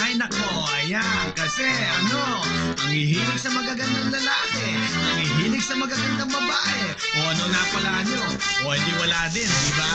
Ay nako, ayan, kasi ang hihilig sa magagandang lalaki, ang hihilig sa magagandang babae, o ano na pala nyo, o hindi wala din, di ba?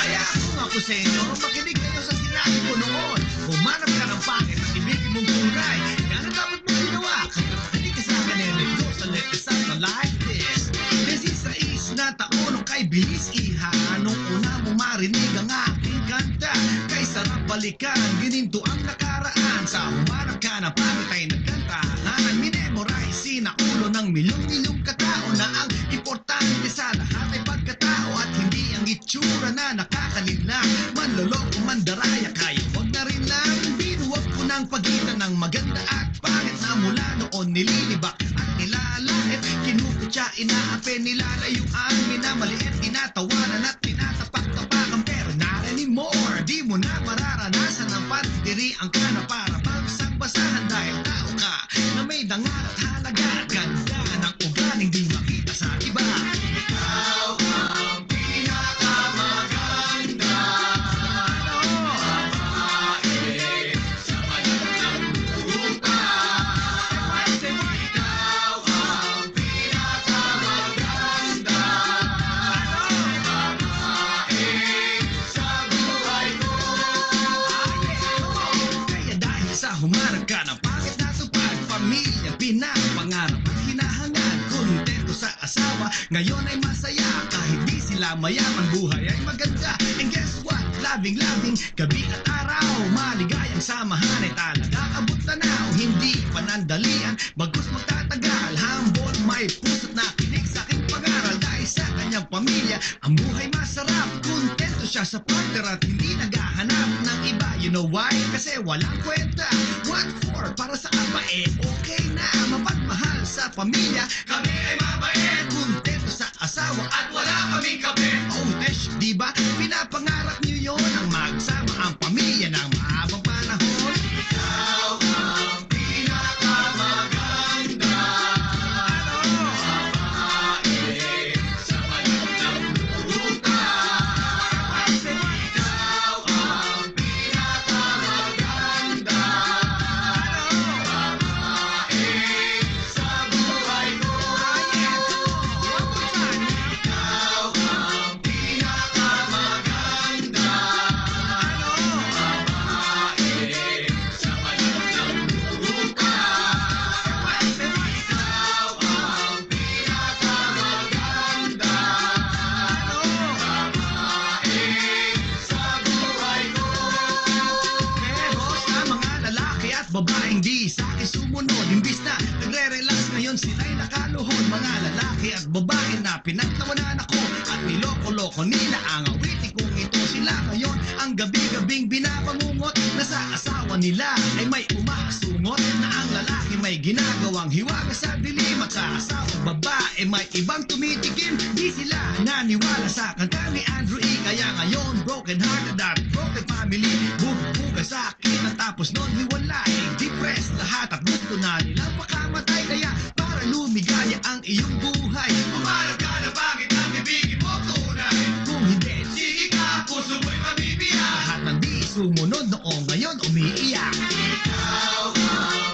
Kaya kung ako sa inyo, makinig kayo sa sinabi ko noon. Humanap ka ng pangit at ibigin mong tunay. Yan ang dapat mong ginawa. Kapag makinig ka sa akin, let go sa let us out like this. Kasi sa na taon kay bilis iha, nung una mo marinig ang aking kanta, kay sarap balikan, gininto ang nakaraan. Sa humanap ka na pangit ay nagkantahan, minemorize sinaulo ng milyong-milyong katao na ang importante sa lahat ay pagkatao at hindi ang itsura na nakakalila. Manloloko, mandaraya kayo, wag na rin lang binuwag ko ng pagitan ng maganda at pangit na mula noon nililibak at nilalait, kinukutya, inaape, nilalayuan, minamaliit, tinatawanan at tinatapak-tapakan. Pero not anymore, di mo na mararanasan ang pagdiriang ka na para bagsang-basahan dahil tao ka na may dangal at halaga at ganda ng ugaling di makita sa iba. Ikaw ang pinakamaganda babae sa balat ng lupa. Ikaw ang pinakamaganda babae sa buhay ko. Kaya dahil sa humarap ka ng pangit na tupad, pamilya, pinapangarap at hinahangad, kontento sa asawa, ngayon ay masaya kahit di sila mayaman, buhay ay maganda. And guess what? Labing-labing, gabi at araw, maligayang samahan ay talaga abot tanaw, hindi panandalian, bagus magtatagal, humble, may puso't nakinig sa aking pangaral. Dahil sa kanyang pamilya, ang buhay masarap, kontento siya sa partner at hindi naghahanap ng iba. You know why? Kasi walang kwenta. What for? Para sa ama okay na mapagmahal sa pamilya. Kami ay mabait, kontento sa asawa at wala kaming kape. Oh, Tesh, di ba? Pinapangarap niyo yon ang magsama ang pamilya ng mahabang panahon. Ikaw ang pinakamaganda babae sa balat ng lupa. Ikaw ang pinakamaganda babae sa buhay ko. Ikaw ang pinakamaganda babae sa balat ng lupa. Ikaw ang pinakamaganda babae sa buhay ko. Pero sa mga lalaki at babaeng di sa akin sumunod, imbis na nagre-relax ngayon sila'y nakaluhod. Mga lalaki at babae na pinagtawanan ako at niloko-loko nila ang awitin kong ito. Sila ngayon ang gabi-gabing binabangungot na sa asawa nila ay may umaasungot na ang lalaki may ginagawang hiwaga sa dilim at sa asawang babae may ibang tumitikim. Di sila naniwala sa kanta ni Andrew E. Kaya ngayon broken hearted at broken family, bubuga sa akin at tapos nun hiwalay, depressed lahat at gusto na nilang pakamatay. Kaya para lumigaya ang iyong buhay, pumarap ka na bakit ang bibigin mo tunay. Kung hindi, sige ka, puso mo'y mabibiyak. Lahat ng di sumunod noong ngayon umiiyak. Ikaw ang